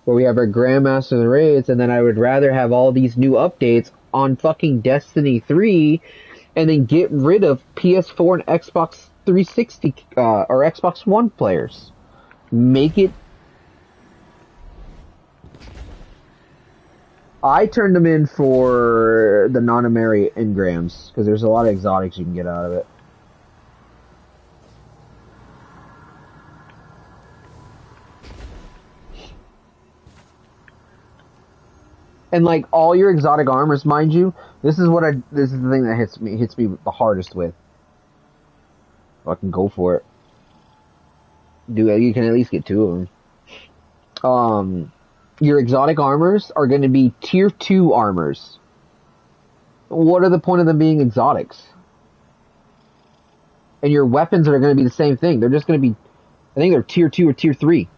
where we have our Grandmasters and raids, and then I would rather have all these new updates on fucking Destiny 3 and then get rid of PS4 and Xbox 360 or Xbox One players. Make it. I turned them in for the non-Ameri engrams because there's a lot of exotics you can get out of it. And like all your exotic armors, mind you, this is the thing that hits me the hardest with. Fucking go for it. Dude, you can at least get 2 of them. Your exotic armors are going to be tier 2 armors. What are the point of them being exotics? And your weapons are going to be the same thing. They're just going to be, I think they're tier 2 or tier 3.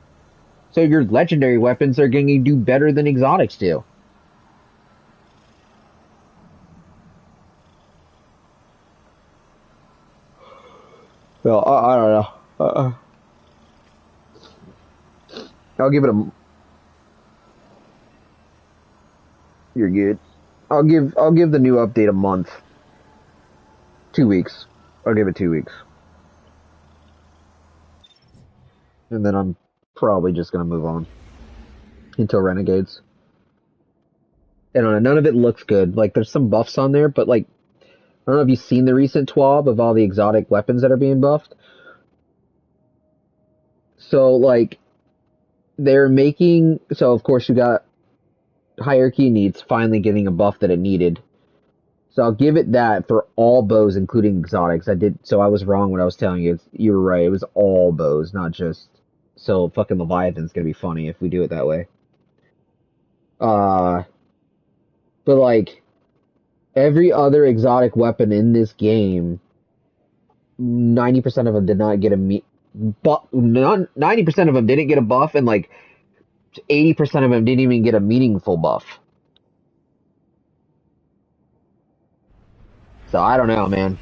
So your legendary weapons are going to do better than exotics do. Well, I don't know. I'll give it a. You're good. I'll give the new update a month. 2 weeks. I'll give it 2 weeks. And then I'm probably just gonna move on until Renegades. And none of it looks good. Like there's some buffs on there, but like I don't know if you've seen the recent TWAB of all the exotic weapons that are being buffed. So like they're making, so of course you got Hierarchy Needs finally getting a buff that it needed. So I'll give it that for all bows, including exotics. So I was wrong when I was telling you. You were right. It was all bows, not just. So fucking Leviathan's gonna be funny if we do it that way. But like every other exotic weapon in this game, 90% of them did not get but 90% of them didn't get a buff, and like 80% of them didn't even get a meaningful buff. So I don't know, man.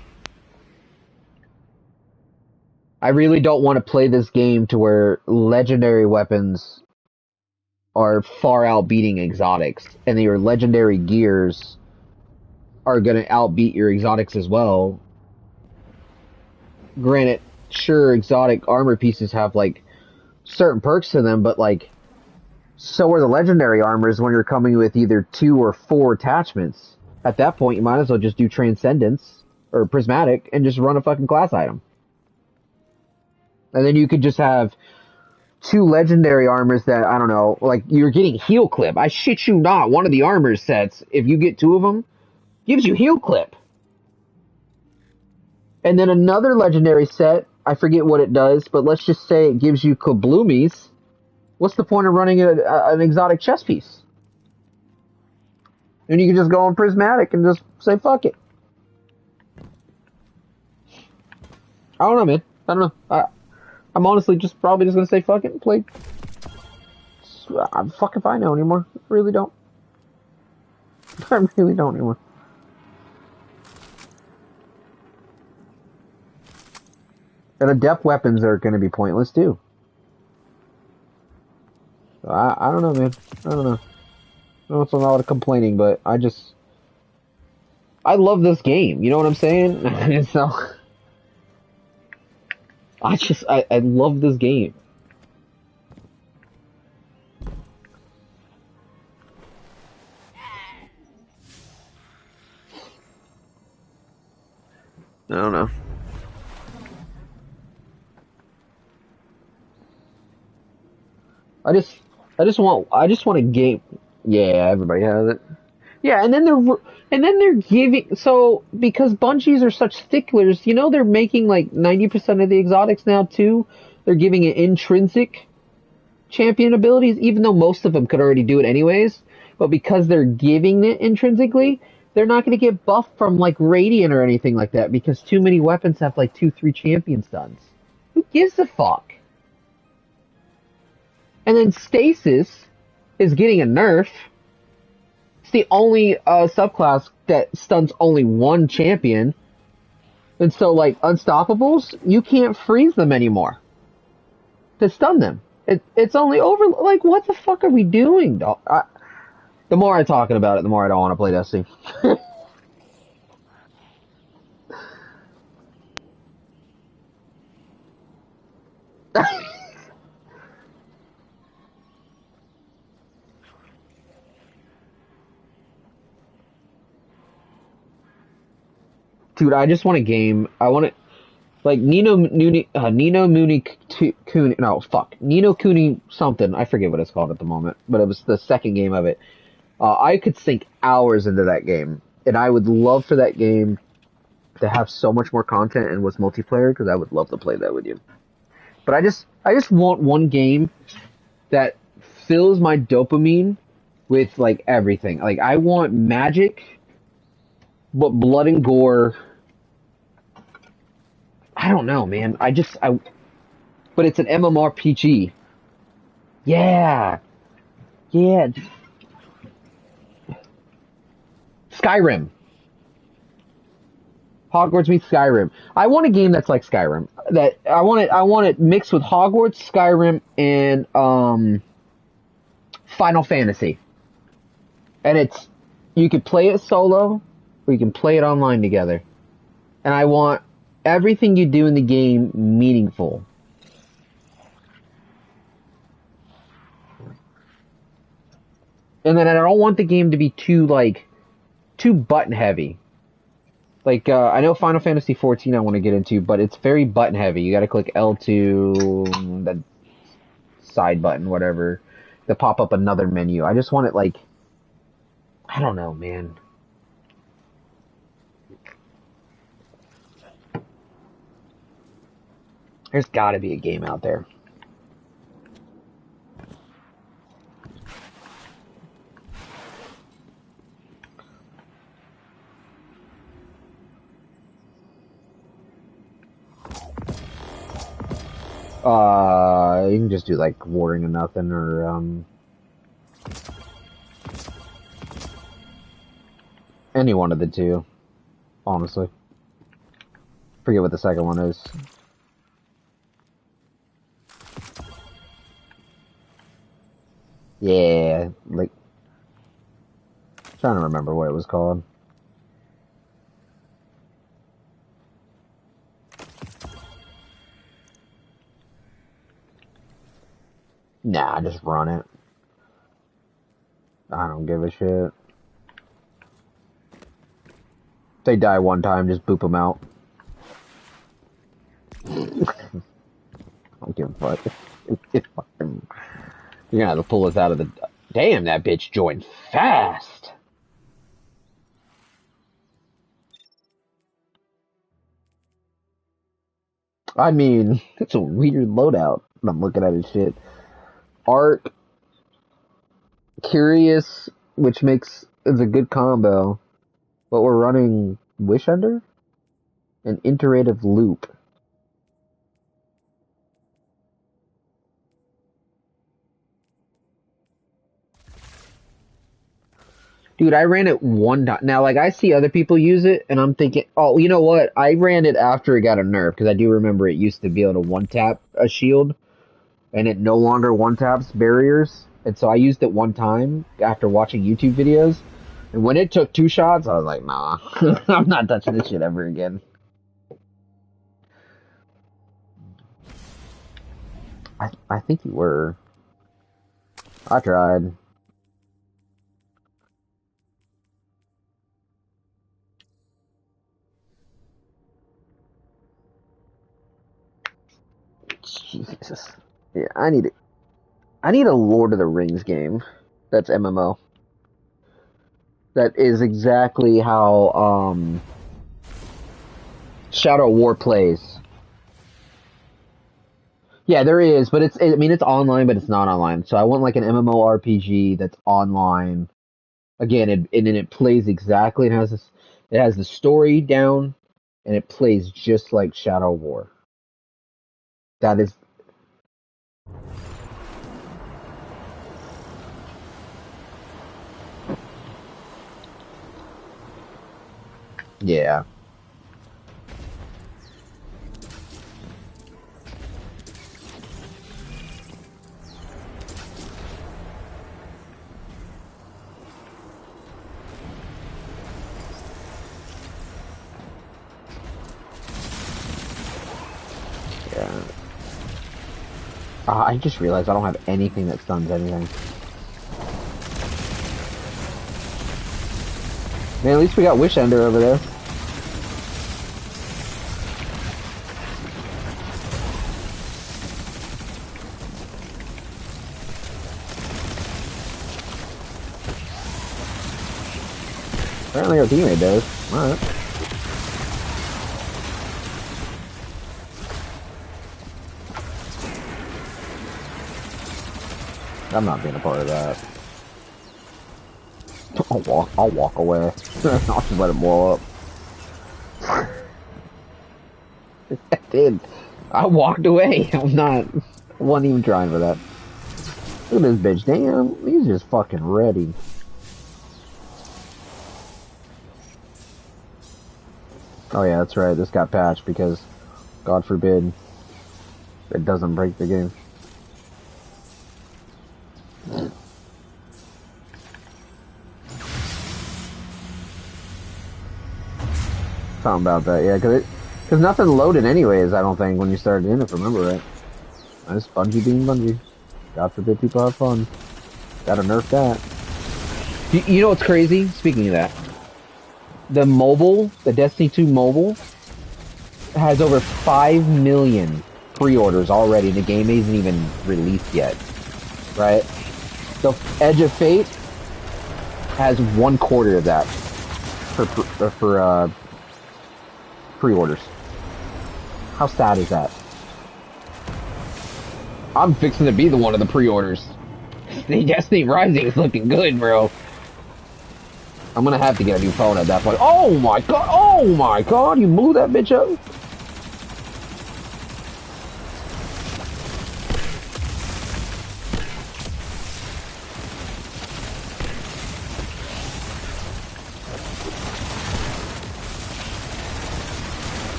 I really don't want to play this game to where legendary weapons are far outbeating exotics, and your legendary gears are going to outbeat your exotics as well. Granted, sure, exotic armor pieces have like certain perks to them, but like so are the legendary armors when you're coming with either 2 or 4 attachments. At that point, you might as well just do Transcendence or Prismatic and just run a fucking class item. And then you could just have 2 legendary armors that, I don't know, like you're getting Heal Clip. I shit you not, one of the armor sets, if you get 2 of them, gives you Heal Clip. And then another legendary set, I forget what it does, but let's just say it gives you Kabloomies. What's the point of running an exotic chess piece? And you can just go on Prismatic and just say fuck it. I don't know, man. I don't know. I'm honestly probably just gonna say fuck it and play. Fuck if I know anymore. I really don't. I really don't anymore. And adept weapons are gonna be pointless too. I don't know, man. I don't know. I know it's a lot of complaining, but I love this game. You know what I'm saying? So I love this game. I don't know. I just want a game. Yeah, everybody has it. Yeah, and then they're giving, so because Bungies are such sticklers, you know, they're making like 90% of the exotics now too. They're giving it intrinsic champion abilities, even though most of them could already do it anyways. But because they're giving it intrinsically, they're not going to get buffed from like Radiant or anything like that because too many weapons have like 2-3 champion stuns. Who gives a fuck? And then Stasis is getting a nerf. It's the only subclass that stuns only one champion. And so, like, Unstoppables, you can't freeze them anymore to stun them. It's only over. Like, what the fuck are we doing, dog? The more I'm talking about it, the more I don't want to play Destiny. Dude, I just want a game. I want it like Nino Mooney Cooney. No, fuck, Nino Cooney something. I forget what it's called at the moment, but it was the second game of it. I could sink hours into that game, and I would love for that game to have so much more content and was multiplayer because I would love to play that with you. But I just want one game that fills my dopamine with like everything. Like I want magic, but blood and gore. I don't know, man. But it's an MMORPG. Yeah, yeah. Skyrim. Hogwarts meets Skyrim. I want a game that's like Skyrim. That I want it mixed with Hogwarts, Skyrim, and Final Fantasy. And it's you could play it solo or you can play it online together. And I want everything you do in the game meaningful. And then I don't want the game to be too button heavy. Like I know Final Fantasy 14 I want to get into, but it's very button heavy. You got to click L2, the side button, whatever, to pop up another menu. I just want it like I don't know, man. There's got to be a game out there. You can just do like Warring and Nothing or any one of the two. Honestly, forget what the second one is. Yeah, like trying to remember what it was called. Nah, just run it. I don't give a shit. If they die one time, just boop them out. I don't give a fuck. You're gonna have to pull us out of the... Damn, that bitch joined fast! I mean, it's a weird loadout. I'm looking at his shit. Arc, Curious, which is a good combo, but we're running Wish Under? An iterative loop. Dude, I ran it one time. Now, like, I see other people use it, and I'm thinking, oh, you know what? I ran it after it got a nerf, because I do remember it used to be able to one-tap a shield, and it no longer one-taps barriers. And so I used it one time after watching YouTube videos, and when it took two shots, I was like, nah, I'm not touching this shit ever again. I think you were. I tried. Jesus. Yeah, I need a Lord of the Rings game. That's MMO. That is exactly how Shadow War plays. Yeah, there is, but I mean it's online, but it's not online. So I want like an MMORPG that's online. Again, and then it plays exactly. It has the story down, and it plays just like Shadow War. That is, yeah. I just realized I don't have anything that stuns anything. Man, at least we got Wish Ender over there. Apparently our teammate does. Alright. I'm not being a part of that. I'll walk away. I'll just let it blow up. I did. I walked away. I wasn't even trying for that. Look at this bitch. Damn, he's just fucking ready. Oh yeah, that's right. This got patched because, God forbid, it doesn't break the game. Something about that, yeah, because nothing loaded anyways, I don't think, when you started in, if I remember right. That's Bungie being Bungie. God forbid people have fun. Gotta nerf that. You know what's crazy? Speaking of that, the Destiny 2 mobile, has over 5 million pre-orders already, and the game isn't even released yet. Right? The Edge of Fate has 1/4 of that for pre-orders. How sad is that? I'm fixing to be the one of the pre-orders. Destiny Rising is looking good, bro. I'm gonna have to get a new phone at that point. Oh my god! Oh my god! You blew that bitch up?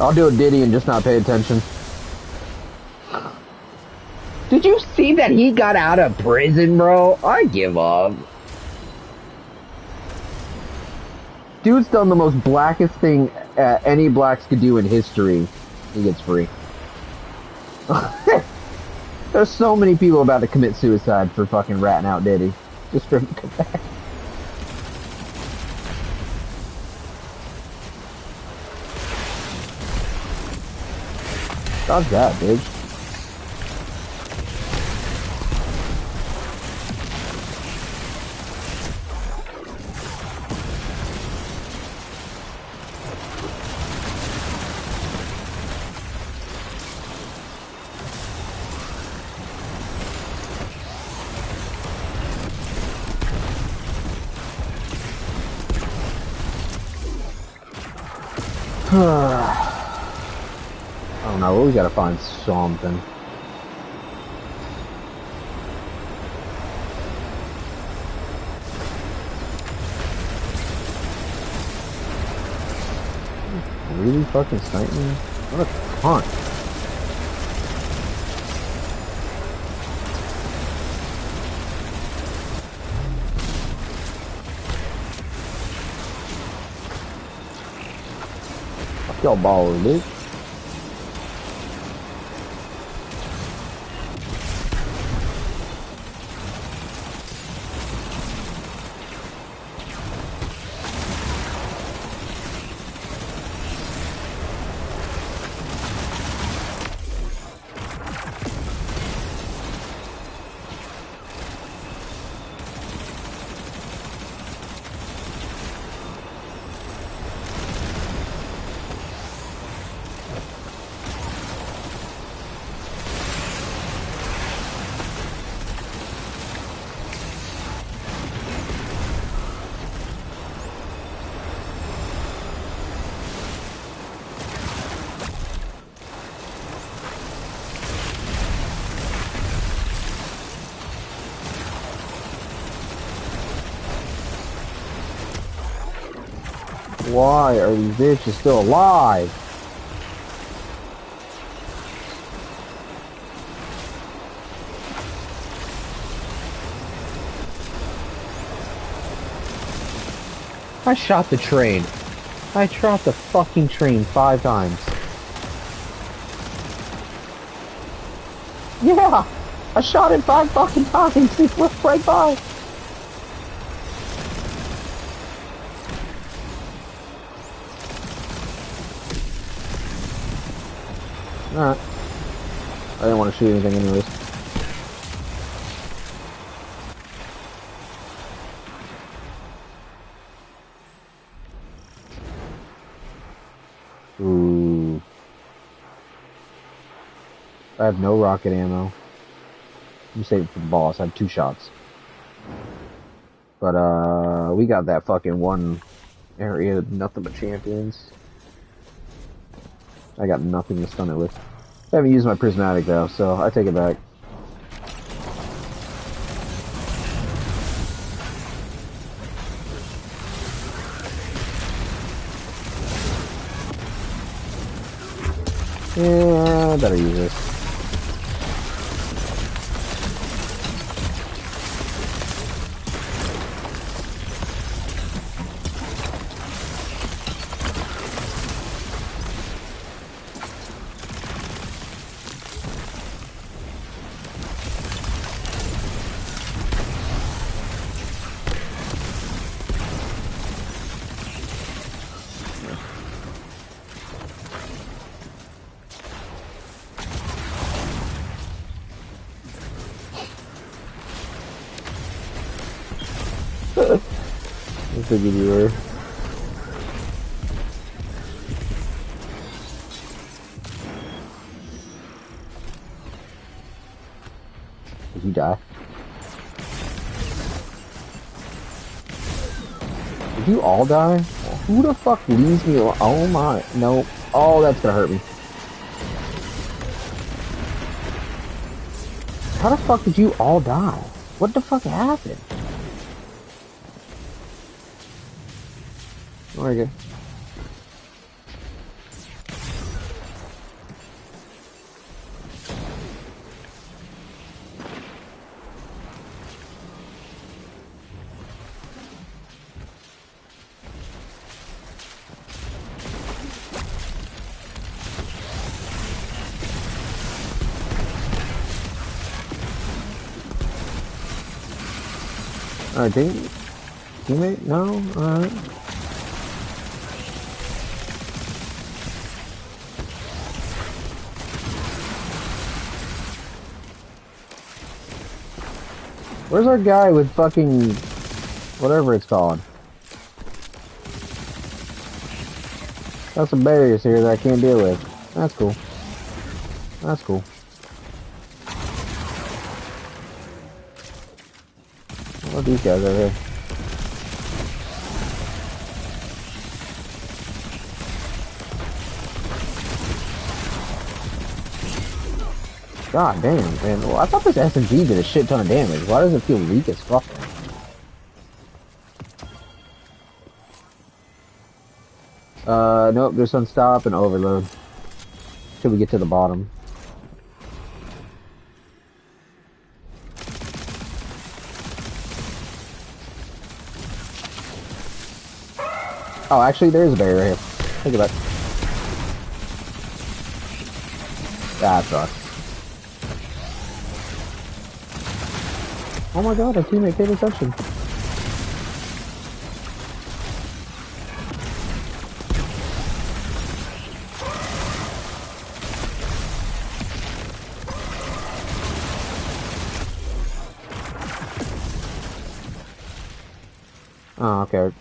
I'll do a Diddy and just not pay attention. Did you see that he got out of prison, bro? I give up. Dude's done the most blackest thing any blacks could do in history. He gets free. There's so many people about to commit suicide for fucking ratting out Diddy. Just for him to come back. Dodge that, bitch. I don't know, we gotta find something. Really fucking snipe me? What a cunt. Fuck y'all ballers, bitch. Why are these bitches still alive? I shot the train. I shot the fucking train 5 times. Yeah! I shot it 5 fucking times. He flew right by. Alright. I didn't want to shoot anything anyways. Ooh. I have no rocket ammo. I'm saving for the boss. I have 2 shots. But, we got that fucking one area, nothing but champions. I got nothing to stun it with. I haven't used my prismatic though, so I take it back. Yeah, I better use this. I figured you were. Did you die? Did you all die? Who the fuck leaves me alone? Oh my, no. Oh, that's gonna hurt me. How the fuck did you all die? What the fuck happened? Okay. Alright, teammate? No? Alright. Where's our guy with fucking whatever it's called? Got some barriers here that I can't deal with. That's cool. That's cool. What are these guys over here? God damn, man. Well, I thought this SMG did a shit ton of damage. Why does it feel weak as fuck? Nope, there's unstop and overload. Till we get to the bottom. Oh, actually, there is a barrier right here. Think about it. That sucks. Oh my god, our teammate paid attention. Oh, okay.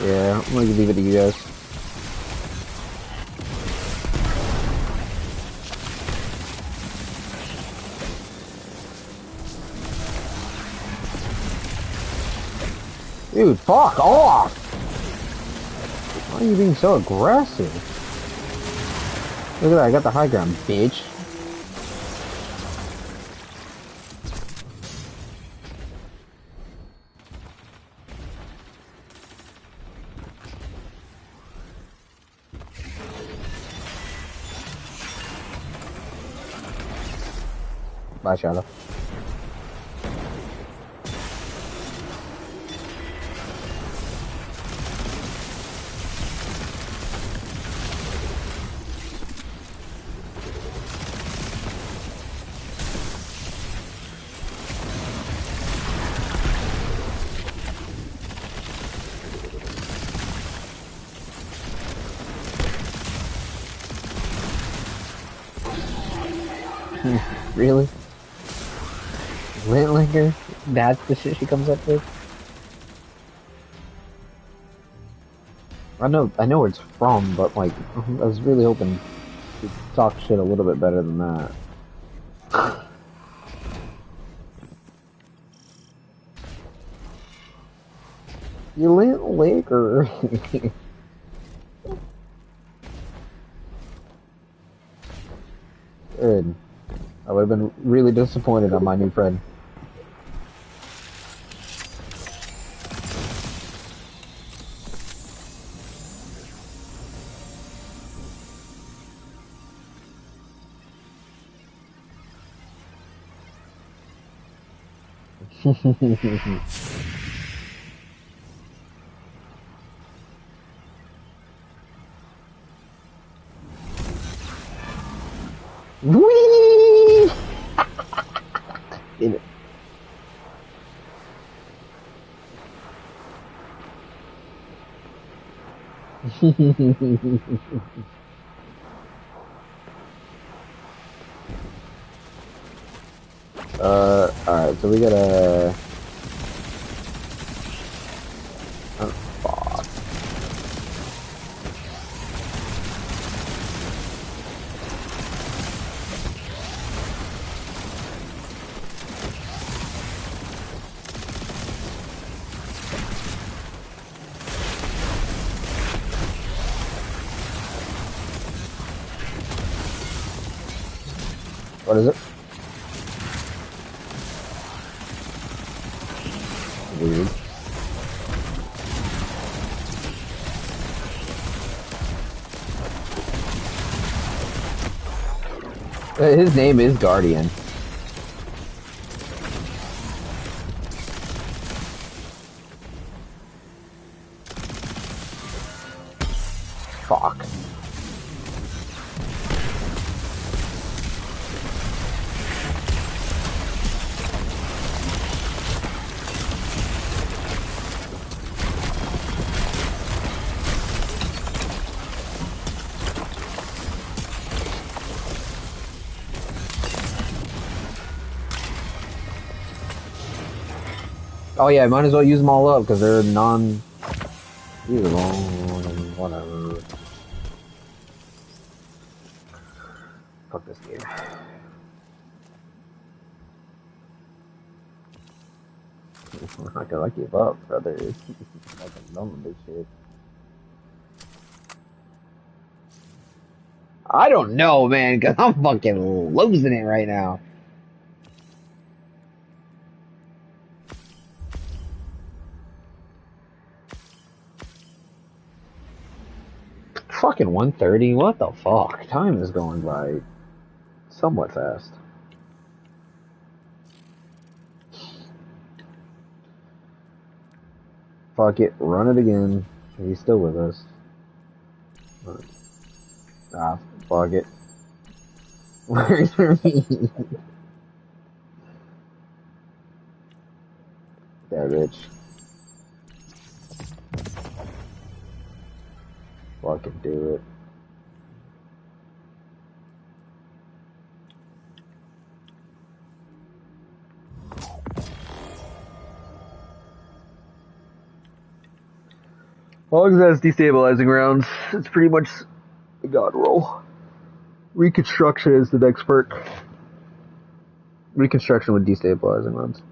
Yeah, I'm gonna leave it to you guys. Dude, fuck off! Why are you being so aggressive? Look at that, I got the high ground, bitch. Bye, Shadow. Really? Lintlinger? That's the shit she comes up with? I know where it's from, but like, I was really hoping to talk shit a little bit better than that. You Lintlinger. Good. I would have been really disappointed on my new friend. Whee! Damn it. Alright, so we gotta... Oh, fuck. What is it? Weird. His name is Guardian. Fuck. Oh yeah, might as well use them all up because they're non-usable. Whatever. Fuck this game. I'm not gonna give up, brother. Fucking done with this shit. I don't know, man, because I'm fucking losing it right now. Fucking 1:30? What the fuck? Time is going by somewhat fast. Fuck it, run it again. He's still with us. Ah, fuck it. Where's me? That bitch. Fucking do it. As long as that's destabilizing rounds, it's pretty much the god roll. Reconstruction is the next perk. Reconstruction with destabilizing rounds.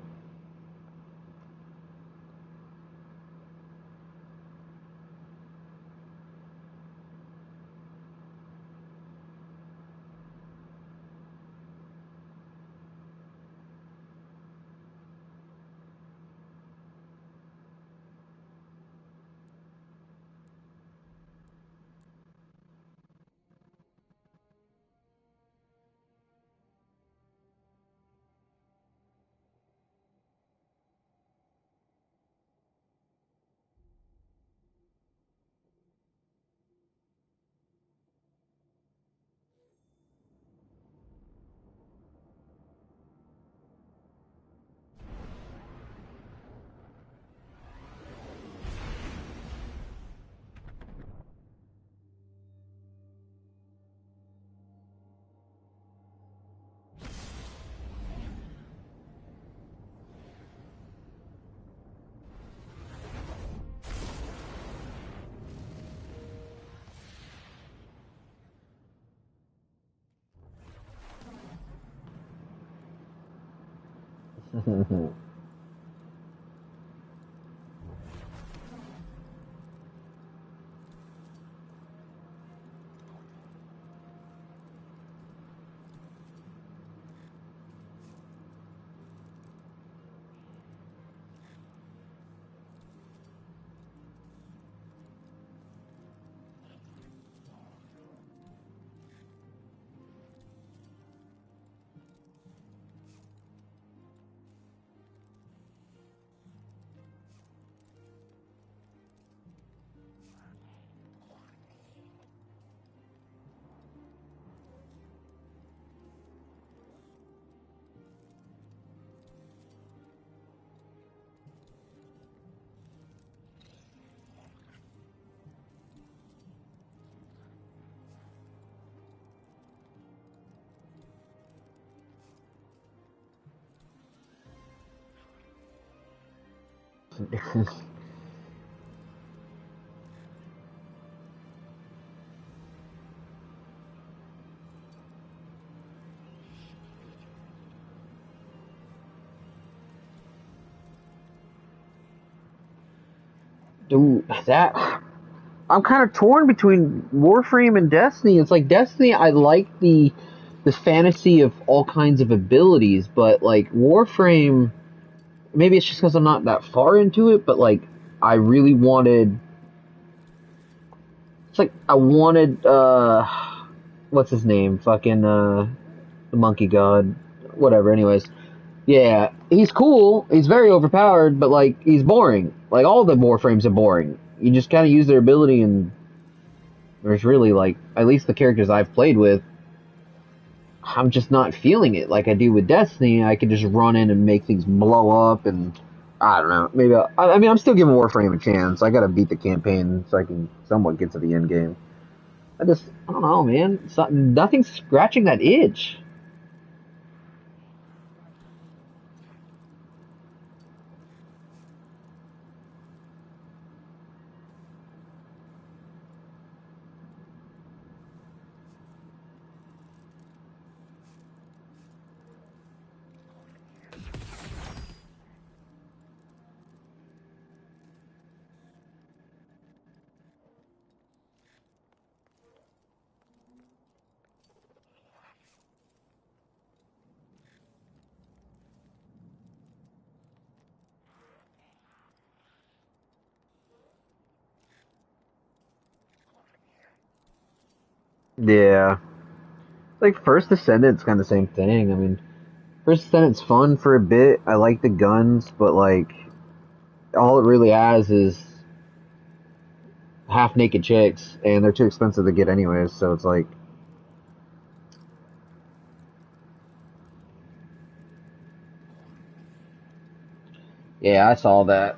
Dude, that I'm kind of torn between Warframe and Destiny. It's like Destiny, I like the fantasy of all kinds of abilities, but like Warframe, maybe it's just because I'm not that far into it, but like I really wanted. It's like I wanted what's his name? Fucking the monkey god, whatever. Anyways, yeah, he's cool. He's very overpowered, but like he's boring. Like all the Warframes are boring. You just kind of use their ability, and there's really like at least the characters I've played with, I'm just not feeling it like I do with Destiny. I could just run in and make things blow up, and I don't know. Maybe I mean I'm still giving Warframe a chance. I gotta beat the campaign so I can somewhat get to the end game. I don't know, man. Nothing's scratching that itch. Yeah, like First Descendant's kind of the same thing. I mean, First Descendant's fun for a bit. I like the guns, but like all it really has is half naked chicks, and they're too expensive to get anyways. So it's like, yeah, I saw that.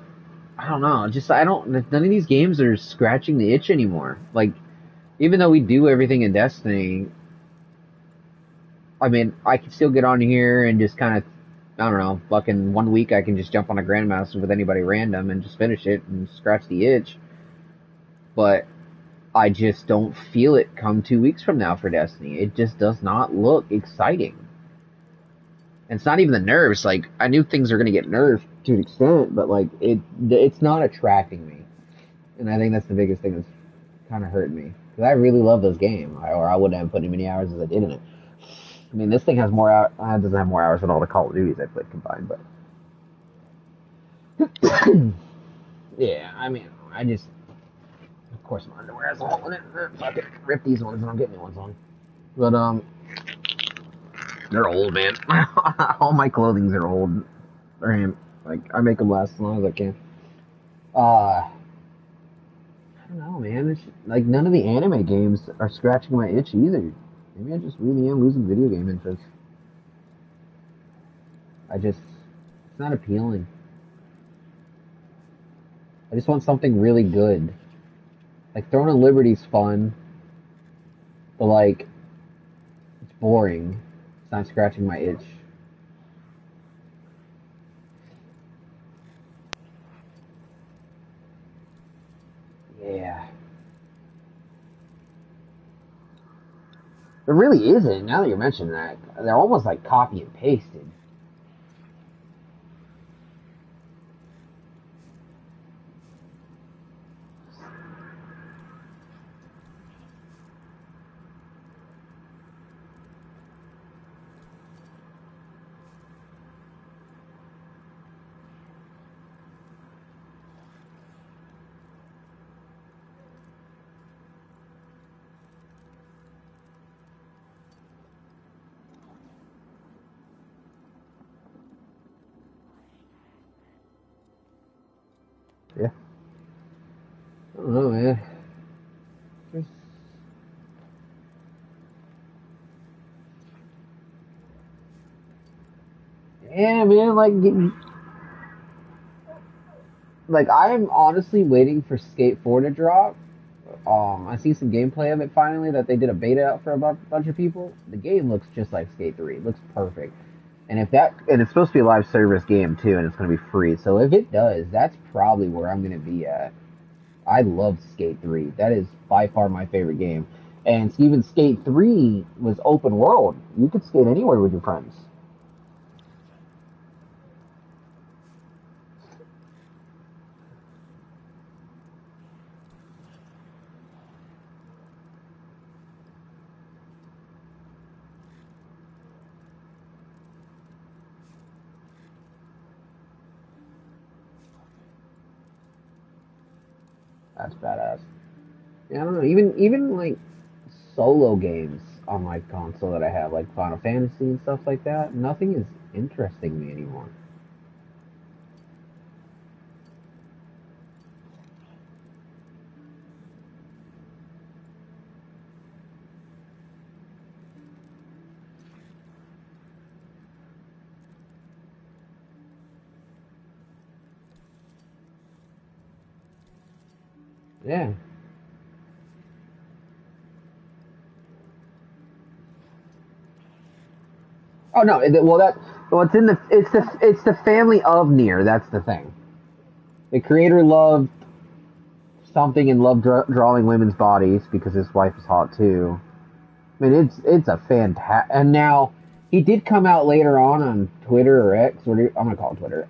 I don't know. Just I don't. None of these games are scratching the itch anymore. Like even though we do everything in Destiny, I mean, I can still get on here and just kind of, I don't know, fucking 1 week I can just jump on a Grandmaster with anybody random and just finish it and scratch the itch. But I just don't feel it come 2 weeks from now for Destiny. It just does not look exciting. And it's not even the nerfs. Like I knew things are gonna get nerfed to an extent, but like it's not attracting me. And I think that's the biggest thing that's kind of hurting me because I really love this game, or I wouldn't have put as many hours as I did in it. I mean, this thing has more hours. Doesn't have more hours than all the Call of Duties I played combined, but yeah, I mean, I just, of course, my underwear has a hole in it. Fuck it, rip these ones and I'll get new ones on. But they're old, man. All my clothings are old. Like I make them last as long as I can. I don't know, man. It's like none of the anime games are scratching my itch either. Maybe I just really am losing video game interest. It's not appealing. I just want something really good. Like Throne of Liberty's fun, but like it's boring. It's not scratching my itch. Yeah. It really isn't. Now that you're mentioning that, they're almost like copy and pasted. Yeah. I don't know, man. Just, yeah, man. Like I'm honestly waiting for Skate 4 to drop. I see some gameplay of it finally that they did a beta out for a bunch of people. The game looks just like Skate 3. It looks perfect. And it's supposed to be a live service game too, and it's going to be free. So if it does, that's probably where I'm going to be at. I love Skate 3. That is by far my favorite game. And even Skate 3 was open world. You could skate anywhere with your friends. That's badass. Yeah, I don't know. Even like solo games on my console that I have, like Final Fantasy and stuff like that, nothing is interesting me anymore. Yeah. Oh no. Well, it's the family of Nier. That's the thing. The creator loved something and loved drawing women's bodies because his wife is hot too. I mean, it's a fantastic. And now he did come out later on Twitter or X, or I'm gonna call it Twitter.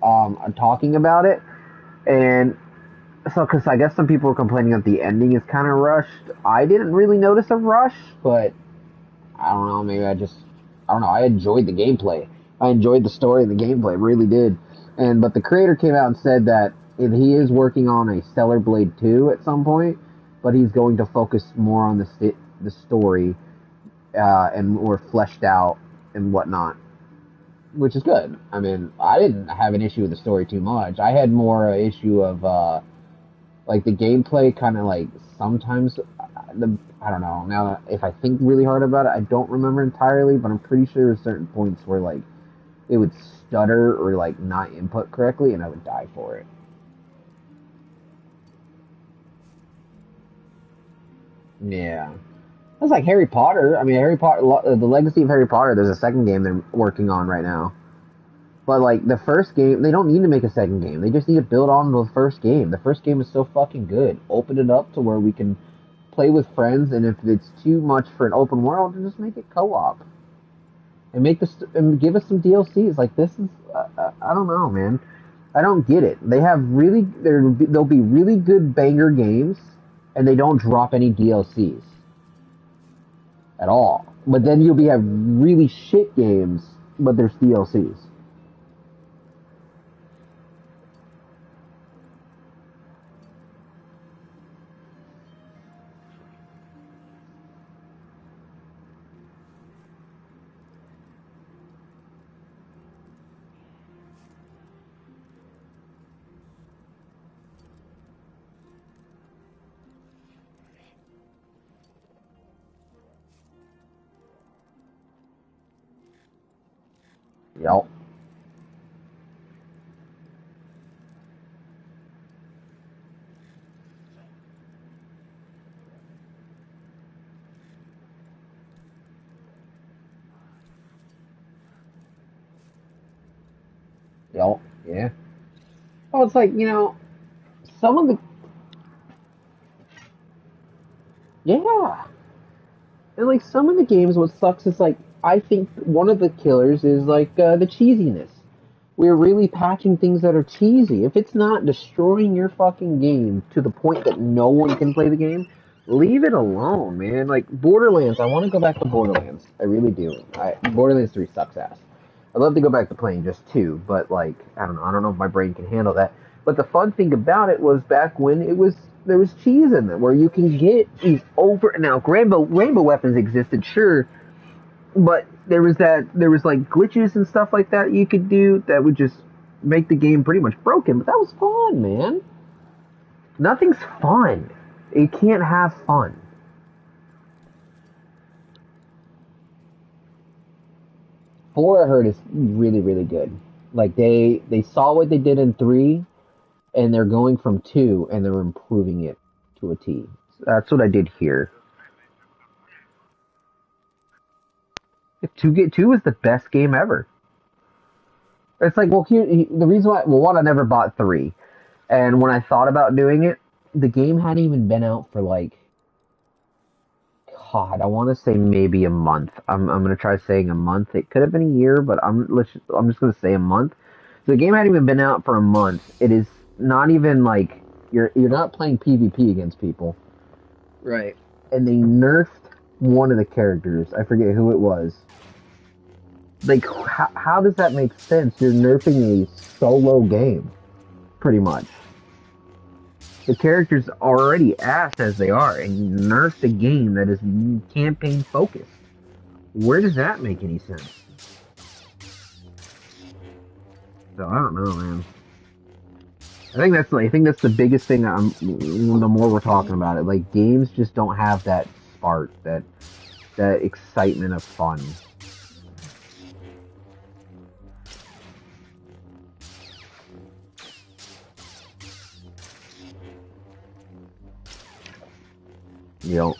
Talking about it, and so because I guess some people were complaining that the ending is kind of rushed. I didn't really notice a rush, but I don't know. Maybe I don't know. I enjoyed the gameplay. I enjoyed the story and the gameplay. Really did. But the creator came out and said that he is working on a Stellar Blade 2 at some point, but he's going to focus more on the story and more fleshed out and whatnot, which is good. I mean, I didn't have an issue with the story too much. I had more a issue of like the gameplay kind of like sometimes I don't know. Now that if I think really hard about it, I don't remember entirely, but I'm pretty sure there were certain points where like it would stutter or like not input correctly, and I would die for it. Yeah, that's like Harry Potter. I mean, Harry Potter, the Legacy of Harry Potter. There's a second game they're working on right now. But like the first game, they don't need to make a second game. They just need to build on the first game. The first game is so fucking good. Open it up to where we can play with friends, and if it's too much for an open world, then just make it co-op and make this and give us some DLCs. Like this is, I don't know, man. I don't get it. They have they'll be really good banger games, and they don't drop any DLCs at all. But then you'll be have really shit games, but there's DLCs. Yep. Yep. Yeah. Oh, it's like some of the yeah, and like some of the games, what sucks is like I think one of the killers is like the cheesiness. We're really patching things that are cheesy. If it's not destroying your fucking game to the point that no one can play the game, leave it alone, man. Like Borderlands, I want to go back to Borderlands. I really do. Borderlands 3 sucks ass. I'd love to go back to playing just 2, but like I don't know. I don't know if my brain can handle that. But the fun thing about it was back when there was cheese in it, where you can get these over now. Rainbow weapons existed, sure, but there was like glitches and stuff like that you could do that would just make the game pretty much broken. But that was fun, man. Nothing's fun. It can't have fun. 4 I heard is really really good. Like they saw what they did in 3 and they're going from 2 and they're improving it to a T. That's what I did here. To get 2 is the best game ever. It's like, well, here the reason why. Well, one, I never bought 3, and when I thought about doing it, the game hadn't even been out for like, God, I want to say maybe a month. I'm gonna try saying a month. It could have been a year, but I'm just gonna say a month. So the game hadn't even been out for a month. It is not even like you're not playing PvP against people, right? And they nerfed one of the characters. I forget who it was. Like, how does that make sense? You're nerfing a solo game, pretty much. The characters are already ass as they are, and you nerf the game that is campaign focused. Where does that make any sense? So I don't know, man. I think that's the biggest thing. The more we're talking about it, like games just don't have that spark, that excitement of fun. You know,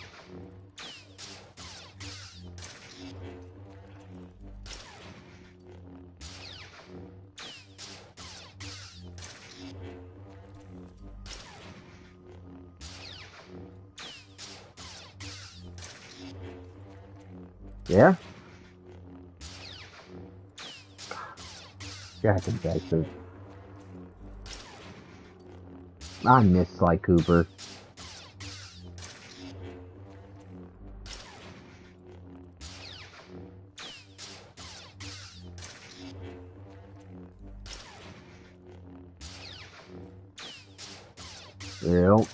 yeah. Jack and Dexter. I miss Sly Cooper. You know,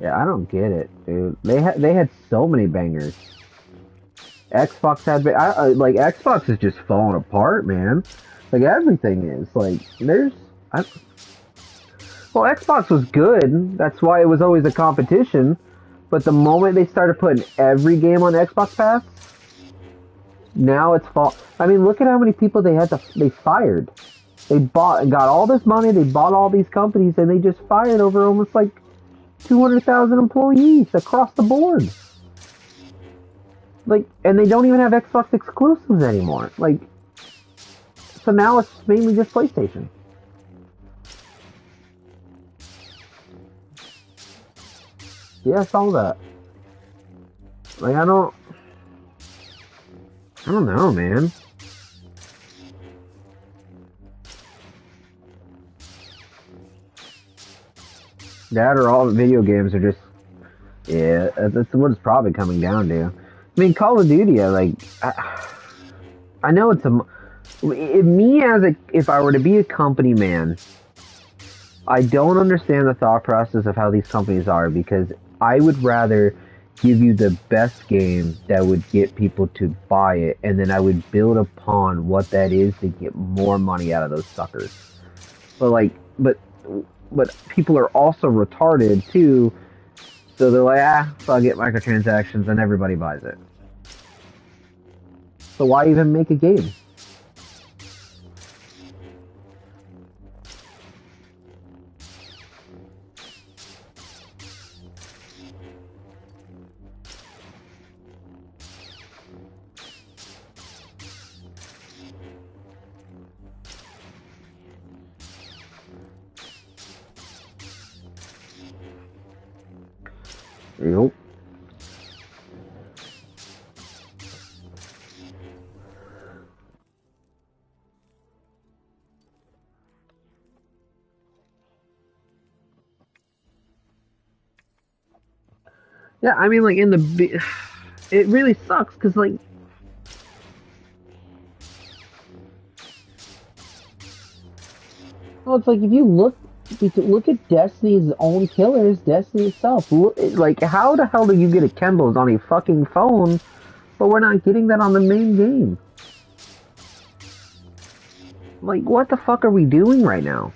yeah, I don't get it, dude. They had so many bangers. Xbox had like Xbox is just falling apart, man. Like everything is like I, well, Xbox was good. That's why it was always a competition. But the moment they started putting every game on Xbox Pass, now it's fall. I mean, look at how many people they fired. They got all this money. They bought all these companies, and they just fired over almost like 200,000 employees across the board. Like, and they don't even have Xbox exclusives anymore. Like, so now it's mainly just PlayStation. Yeah, I saw that. Like, I don't know, man. That or all video games are just, yeah, that's what it's probably coming down to. I mean, Call of Duty, I know it's me as if I were to be a company man, I don't understand the thought process of how these companies are because I would rather give you the best game that would get people to buy it, and then I would build upon what that is to get more money out of those suckers. But like, but people are also retarded too, so they're like, so I'll get microtransactions, and everybody buys it. So why even make a game? Nope. Yeah, I mean, like it really sucks because like, well, it's like if you look look at Destiny's own killers, Destiny itself. Like, how the hell do you get a Kemble's on a fucking phone, but we're not getting that on the main game? Like, what the fuck are we doing right now?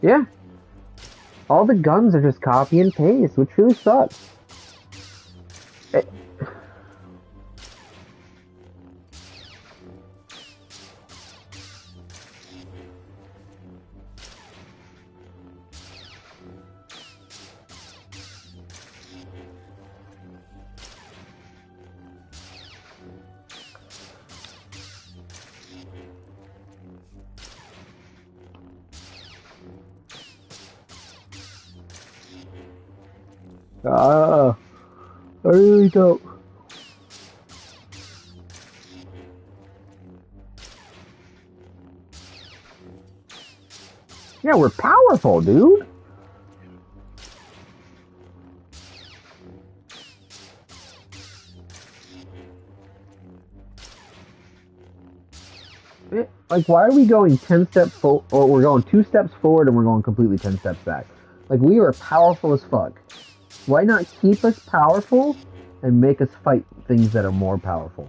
Yeah. All the guns are just copy and paste, which really sucks. It, I really don't. Yeah, we're powerful, dude. Like, why are we going 10 steps forward, or we're going 2 steps forward and we're going completely 10 steps back? Like, we are powerful as fuck. Why not keep us powerful and make us fight things that are more powerful?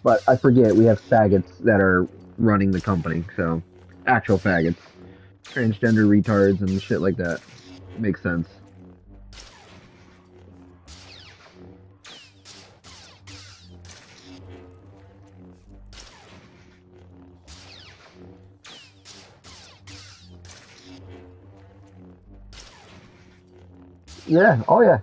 But I forget, we have faggots that are running the company, so actual faggots. Transgender retards and shit like that. Makes sense. Yeah, oh yeah.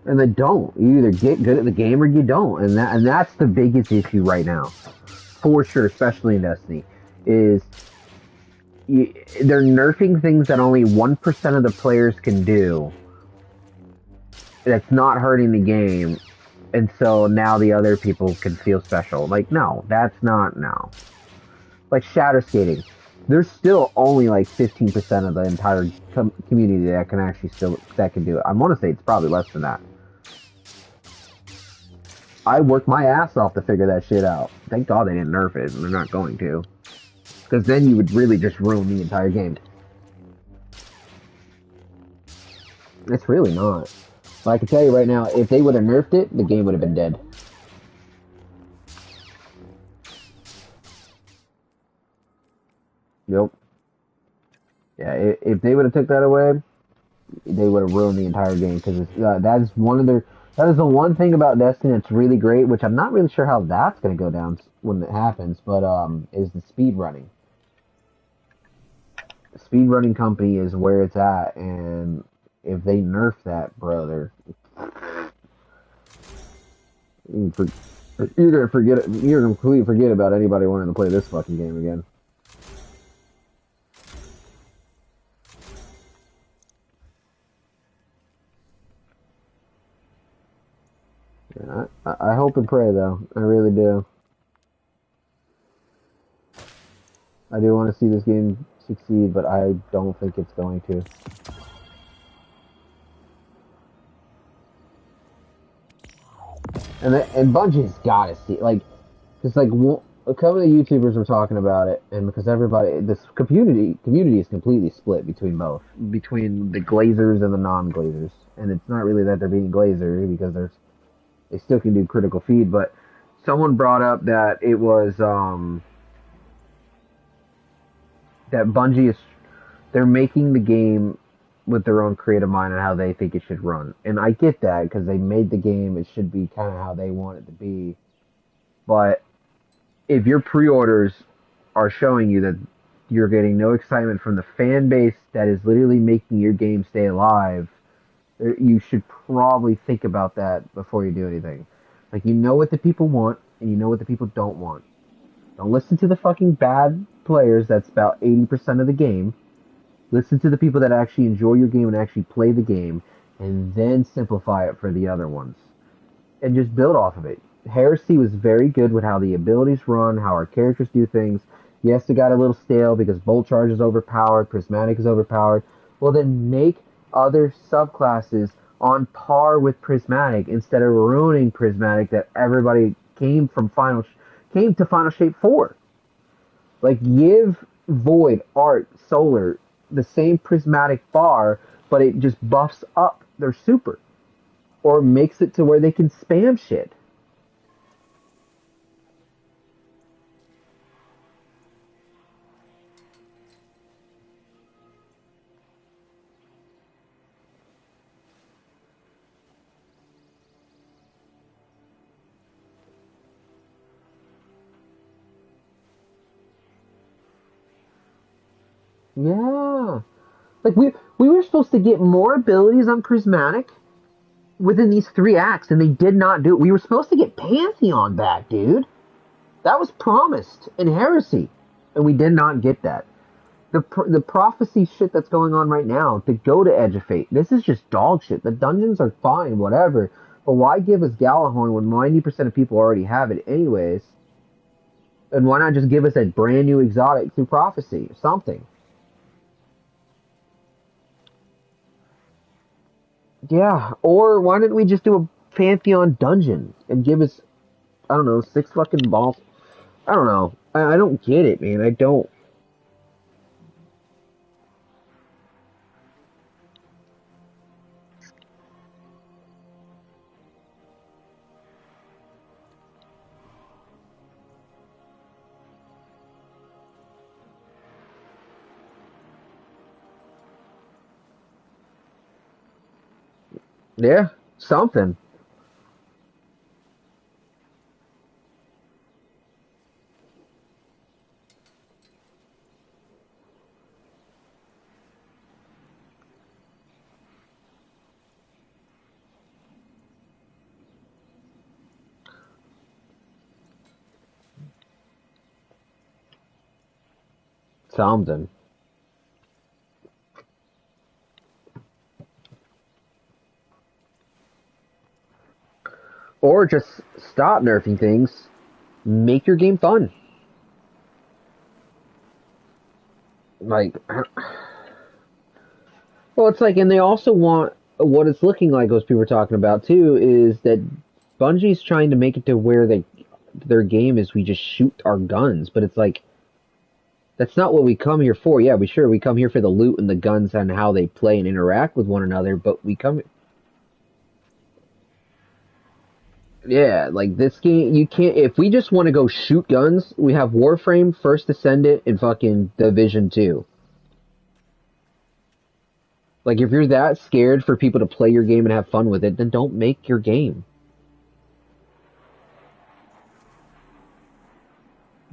And they don't. You either get good at the game or you don't, and that's the biggest issue right now, for sure. Especially in Destiny, is they're nerfing things that only 1% of the players can do. That's not hurting the game, and so now the other people can feel special. Like, no, that's not now. Like shadow skating, there's still only like 15% of the entire community that can actually still that can do it. I want to say it's probably less than that. I worked my ass off to figure that shit out. Thank God they didn't nerf it, and they're not going to. Because then you would really just ruin the entire game. It's really not. But I can tell you right now, if they would have nerfed it, the game would have been dead. Yep. Yeah, if they would have took that away, they would have ruined the entire game. Because that is one of their. That is the one thing about Destiny that's really great, which I'm not really sure how that's going to go down when it happens, but is the speed running. Speedrunning company is where it's at, and if they nerf that, brother, you're gonna forget it. You're gonna completely forget about anybody wanting to play this fucking game again. Yeah, I hope and pray though. I really do. I do want to see this game succeed, but I don't think it's going to. And Bungie's gotta see, like, because like a couple of YouTubers were talking about it, and because everybody, this community is completely split between both, between the Glazers and the non-Glazers, and it's not really that they're being Glazer because they still can do critical feed, but someone brought up that it was that Bungie is they're making the game with their own creative mind and how they think it should run. And I get that because they made the game, it should be kind of how they want it to be. But if your pre-orders are showing you that you're getting no excitement from the fan base that is literally making your game stay alive, you should probably think about that before you do anything. Like, you know what the people want and you know what the people don't want. Don't listen to the fucking bad players. That's about 80% of the game. Listen to the people that actually enjoy your game and actually play the game, and then simplify it for the other ones. And just build off of it. Heresy was very good with how the abilities run, how our characters do things. Yes, it got a little stale because Bolt Charge is overpowered, Prismatic is overpowered. Well, then make other subclasses on par with Prismatic instead of ruining Prismatic that everybody came to Final Shape for. Like, give Void, Art, Solar the same Prismatic bar, but it just buffs up their super or makes it to where they can spam shit. Yeah. Like we were supposed to get more abilities on Prismatic within these 3 acts, and they did not do it. We were supposed to get Pantheon back, dude. That was promised in Heresy, and we did not get that. The prophecy shit that's going on right now to go to Edge of Fate. This is just dog shit. The dungeons are fine, whatever. But why give us Galahorn when 90% of people already have it anyways? And why not just give us a brand new exotic through prophecy or something? Yeah, or why didn't we just do a Pantheon dungeon and give us, I don't know, 6 fucking balls? I don't know. I don't get it, man. I don't. Yeah, something. Something. Or just stop nerfing things. Make your game fun. Like, well, it's like, and they also want what it's looking like. Those people are talking about too is that Bungie's trying to make it to where their game is we just shoot our guns, but it's like that's not what we come here for. Yeah, we come here for the loot and the guns and how they play and interact with one another, but we come. Yeah, like this game, you can't. If we just want to go shoot guns, we have Warframe, First Ascendant, and fucking Division 2. Like, if you're that scared for people to play your game and have fun with it, then don't make your game.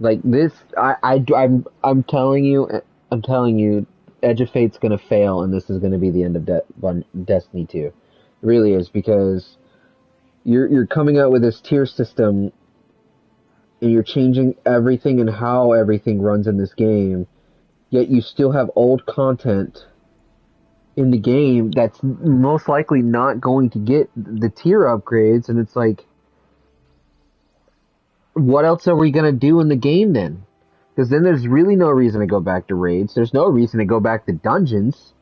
Like this, I'm telling you, Edge of Fate's gonna fail, and this is gonna be the end of Destiny 2. It really is because you're coming out with this tier system, and you're changing everything and how everything runs in this game. Yet you still have old content in the game that's most likely not going to get the tier upgrades, and it's like, what else are we gonna do in the game then? Because then there's really no reason to go back to raids. There's no reason to go back to dungeons.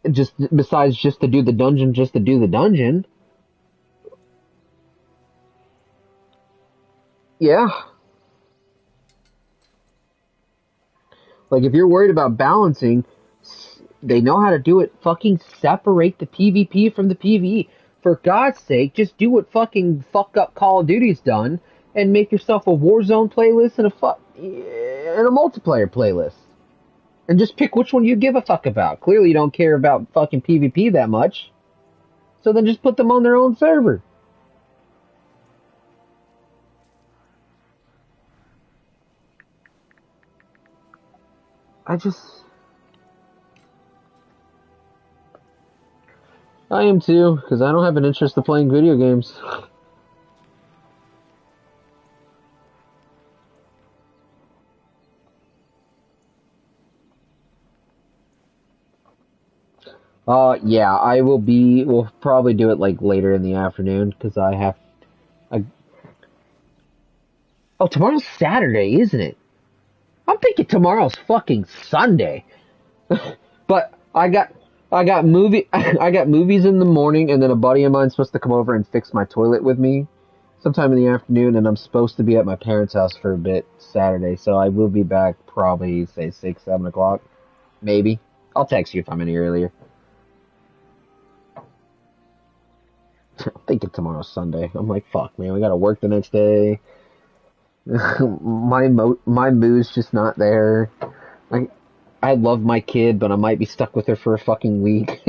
Just besides just to do the dungeon, just to do the dungeon. Yeah, like if you're worried about balancing, they know how to do it. Fucking separate the PvP from the PvE. For God's sake, just do what fucking fuck up Call of Duty's done and make yourself a Warzone playlist and a multiplayer playlist. And just pick which one you give a fuck about. Clearly you don't care about fucking PvP that much. So then just put them on their own server. I just I am too, because I don't have an interest in playing video games. Yeah, we'll probably do it like later in the afternoon, because I have Oh, tomorrow's Saturday, isn't it? I'm thinking tomorrow's fucking Sunday. But I got I got movies in the morning, and then a buddy of mine's supposed to come over and fix my toilet with me sometime in the afternoon, and I'm supposed to be at my parents' house for a bit Saturday, so I will be back probably say 6, 7 o'clock, maybe. I'll text you if I'm any earlier. I'm thinking tomorrow's Sunday. I'm like, fuck, man, we gotta work the next day. My mood's just not there. Like, I love my kid, but I might be stuck with her for a fucking week.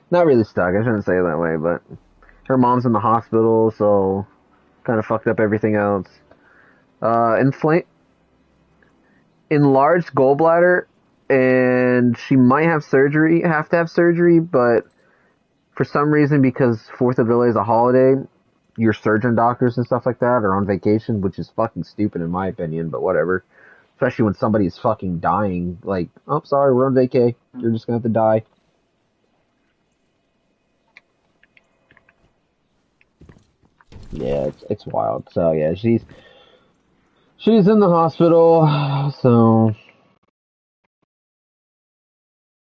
Not really stuck. I shouldn't say it that way, but her mom's in the hospital, so kind of fucked up everything else. Inflame enlarged gallbladder, and she might have surgery. Have to have surgery, but for some reason, because Fourth of July is a holiday, your surgeon doctors and stuff like that are on vacation, which is fucking stupid in my opinion. But whatever. Especially when somebody's fucking dying. Like, oh, sorry, we're on vacay. You're just gonna have to die. Yeah, it's wild. So yeah, she's in the hospital. So